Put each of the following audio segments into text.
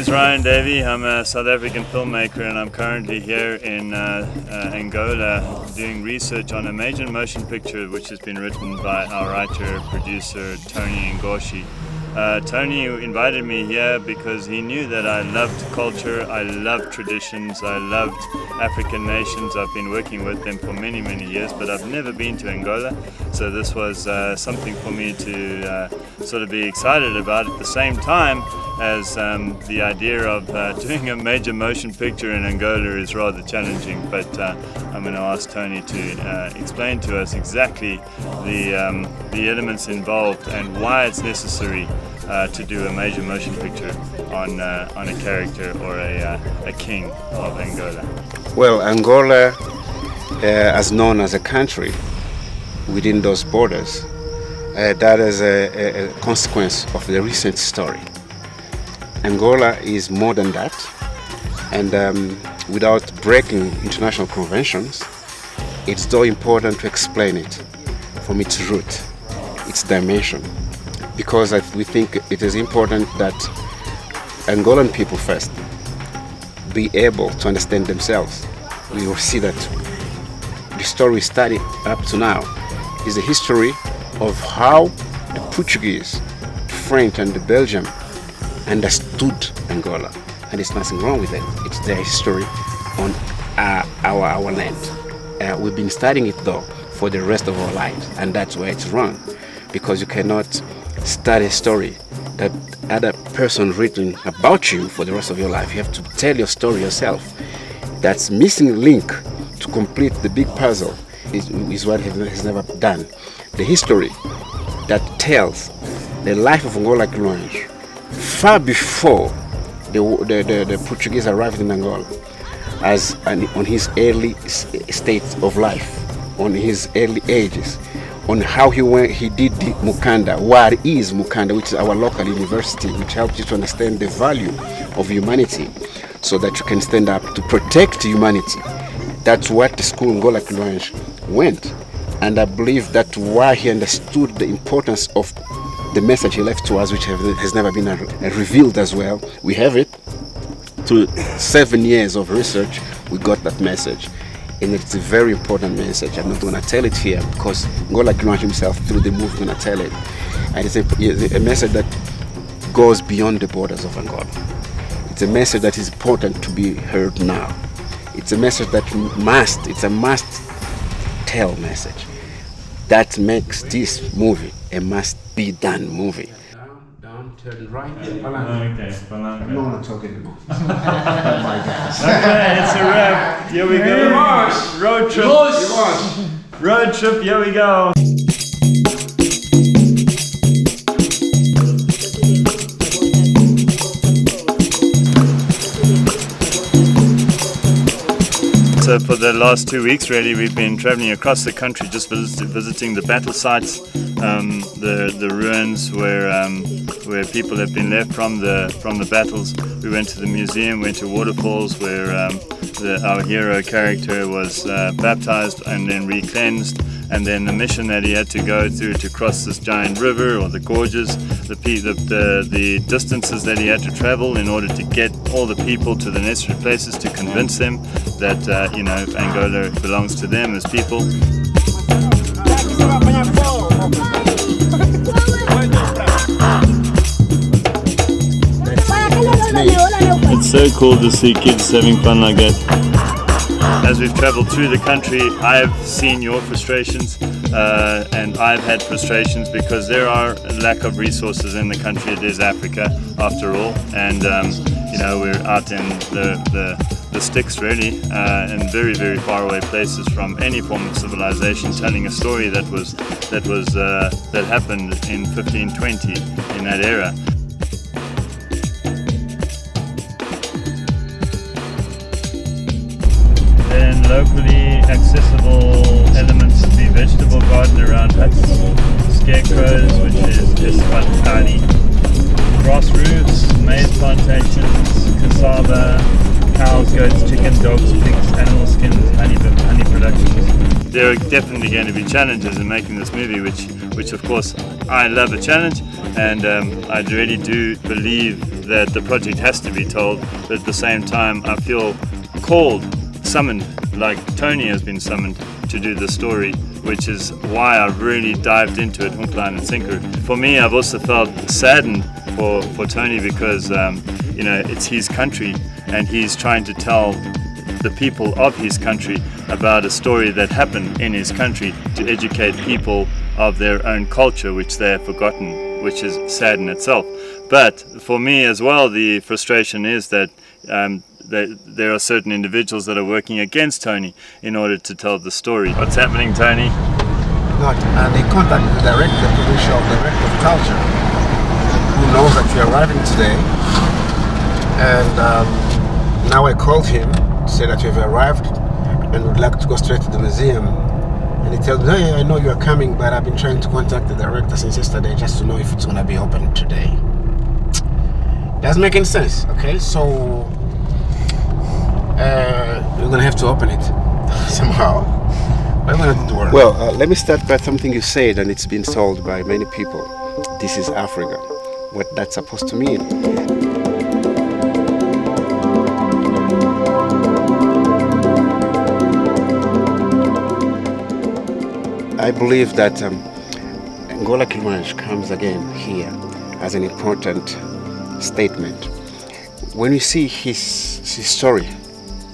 is Ryan Davy. I'm a South African filmmaker and I'm currently here in Angola doing research on a major motion picture which has been written by our writer-producer Tony Nguxi. Tony invited me here because he knew that I loved culture, I loved traditions, I loved African nations. I've been working with them for many, many years, but I've never been to Angola, so this was something for me to sort of be excited about at the same time as the idea of doing a major motion picture in Angola is rather challenging, but I'm going to ask Tony to explain to us exactly the elements involved and why it's necessary to do a major motion picture on a character or a king of Angola. Well, Angola, as known as a country within those borders, that is a consequence of the recent story. Angola is more than that, and without breaking international conventions, it's so important to explain it from its root, its dimension, because we think it is important that Angolan people first be able to understand themselves. We will see that the story we study up to now is a history of how the Portuguese, French and the Belgium understood Angola, and there's nothing wrong with it. It's their history on our land. We've been studying it though for the rest of our lives, and that's where it's wrong, because you cannot study a story that other person written about you for the rest of your life. You have to tell your story yourself. That's missing link to complete the big puzzle is what he has never done. The history that tells the life of Ngola Kilwanji far before the Portuguese arrived in Angola, as on his early state of life, on his early ages, on how he did the Mukanda, what is Mukanda, which is our local university, which helps you to understand the value of humanity so that you can stand up to protect humanity. That's what the school Ngola Kilwanji went, and I believe that's why he understood the importance of the message he left to us, which has never been revealed as well. We have it. Through 7 years of research, we got that message. And it's a very important message. I'm not going to tell it here because Ngola Kilwanji himself, through the movie, going to tell it. And it's a message that goes beyond the borders of Angola. It's a message that is important to be heard now. It's a message that it's a must-tell message. That makes this movie a must-be-done movie. Down, turn right. Okay, no one talking anymore. Oh my gosh. Okay, it's a wrap. Here we go. Road trip. Road trip, here we go. So for the last 2 weeks really we've been traveling across the country just visiting the battle sites, the ruins where people have been left from the battles. We went to the museum, went to waterfalls where our hero character was baptized and then re-cleansed, and then the mission that he had to go through to cross this giant river or the gorges, the distances that he had to travel in order to get all the people to the necessary places to convince them that Angola belongs to them as people. It's so cool to see kids having fun like that. As we've traveled through the country, I've seen your frustrations and I've had frustrations because there are a lack of resources in the country. It is Africa after all, and we're out in the sticks really, in very, very far away places from any form of civilization, telling a story that happened in 1520 in that era. Then locally accessible elements, the vegetable garden around huts, scarecrows, which is just Kali, grass roofs, maize plantations, cassava, cows, goats, chickens, dogs, pigs, animal skins, honey production. There are definitely going to be challenges in making this movie, which of course I love a challenge, and I really do believe that the project has to be told, but at the same time I feel called, summoned, like Tony has been summoned to do the story, which is why I really dived into it, hook, line and sinker. For me, I've also felt saddened for Tony because you know, it's his country and he's trying to tell the people of his country about a story that happened in his country to educate people of their own culture, which they have forgotten, which is sad in itself. But for me as well, the frustration is that there are certain individuals that are working against Tony in order to tell the story. What's happening, Tony? They contacted the director, the provincial director of culture, who knows that we're arriving today. And now I called him to say that we've arrived and would like to go straight to the museum. And he tells me, hey, I know you are coming, but I've been trying to contact the director since yesterday just to know if it's going to be open today. Doesn't make any sense, okay? So we're going to have to open it somehow. We're going to do the work. Well, let me start by something you said, and it's been told by many people. This is Africa. What that's supposed to mean. I believe that Ngola Kilwanji comes again here as an important statement. When we see his story,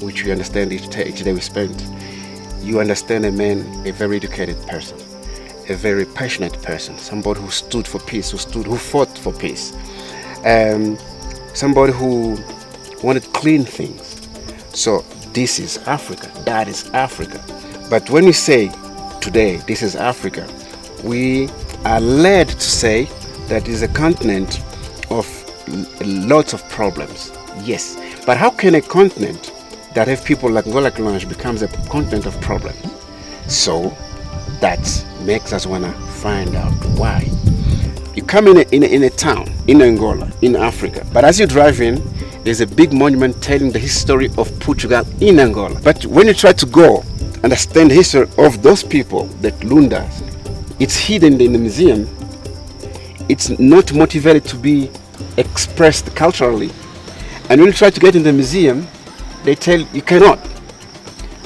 which we understand each day we spend, you understand a man, a very educated person, a very passionate person, somebody who stood for peace, who fought for peace, somebody who wanted clean things. So this is Africa, that is Africa. But when we say today, this is Africa, we are led to say that it is a continent of lots of problems. Yes, but how can a continent that have people like Ngola Kilwanji becomes a continent of problems? So that makes us want to find out why. You come in a town in Angola, in Africa, but as you drive in, there's a big monument telling the history of Portugal in Angola. But when you try to go understand the history of those people, that Lundas, it's hidden in the museum. It's not motivated to be expressed culturally. And when you try to get in the museum, they tell you cannot.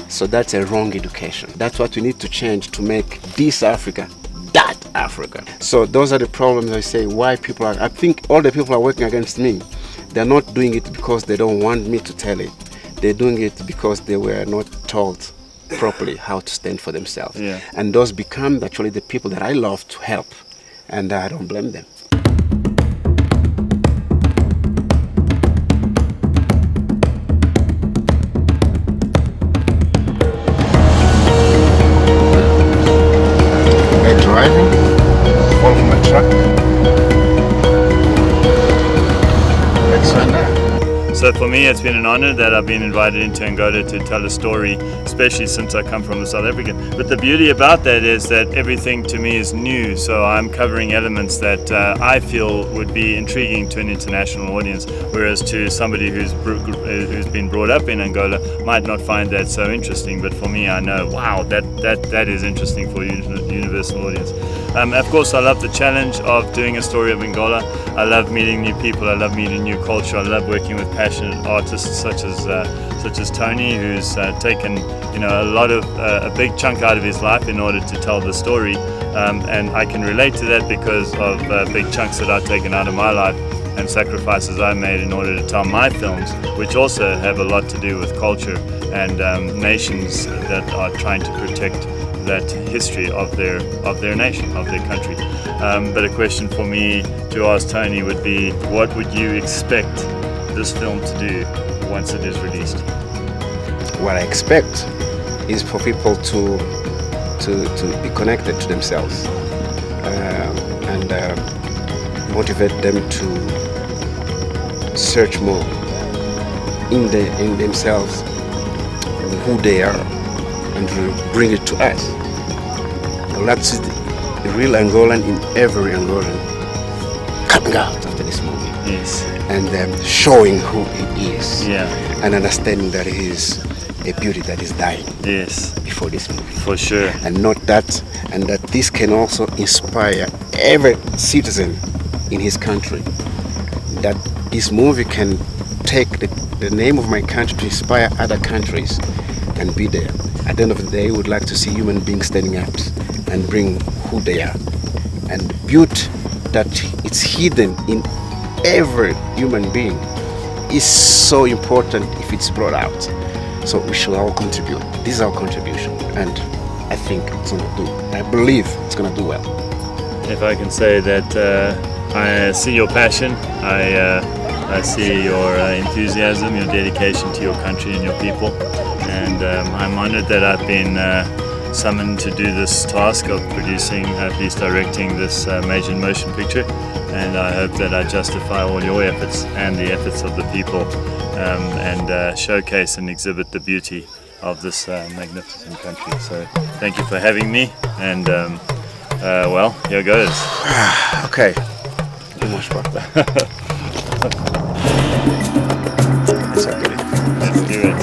So that's a wrong education. That's what we need to change to make this Africa that Africa. So those are the problems. I say why people are, I think all the people are working against me. They're not doing it because they don't want me to tell it. They're doing it because they were not told properly how to stand for themselves. Yeah. And those become actually the people that I love to help, and I don't blame them. By driving, fall from a truck. So for me, it's been an honor that I've been invited into Angola to tell a story, especially since I come from a South African. But the beauty about that is that everything to me is new, so I'm covering elements that I feel would be intriguing to an international audience, whereas to somebody who's been brought up in Angola might not find that so interesting. But for me, I know, wow, that is interesting for a universal audience. Of course, I love the challenge of doing a story of Angola. I love meeting new people. I love meeting new culture. I love working with passionate artists such as Tony, who's taken a big chunk out of his life in order to tell the story, and I can relate to that because of big chunks that I've taken out of my life and sacrifices I made in order to tell my films, which also have a lot to do with culture and nations that are trying to protect that history of their nation, of their country. But a question for me to ask Tony would be, what would you expect this film to do once it is released? What I expect is for people to be connected to themselves and motivate them to search more in themselves who they are and to bring it to us. I'd like to see the real Angolan in every Angolan coming out after this movie. Yes. And showing who he is. Yeah. And understanding that he is a beauty that is dying. Yes. Before this movie. For sure. And that this can also inspire every citizen in his country that this movie can take the name of my country to inspire other countries and be there. At the end of the day, we would like to see human beings standing up and bring who they are. And beauty that it's hidden in every human being is so important if it's brought out. So we should all contribute. This is our contribution, and I think it's gonna do. I believe it's gonna do well. If I can say that I see your passion, I see your enthusiasm, your dedication to your country and your people, and I'm honored that I've been summoned to do this task of producing, at least directing this major motion picture, and I hope that I justify all your efforts and the efforts of the people, and showcase and exhibit the beauty of this magnificent country. So thank you for having me, and well, here goes. Okay. Let's do it.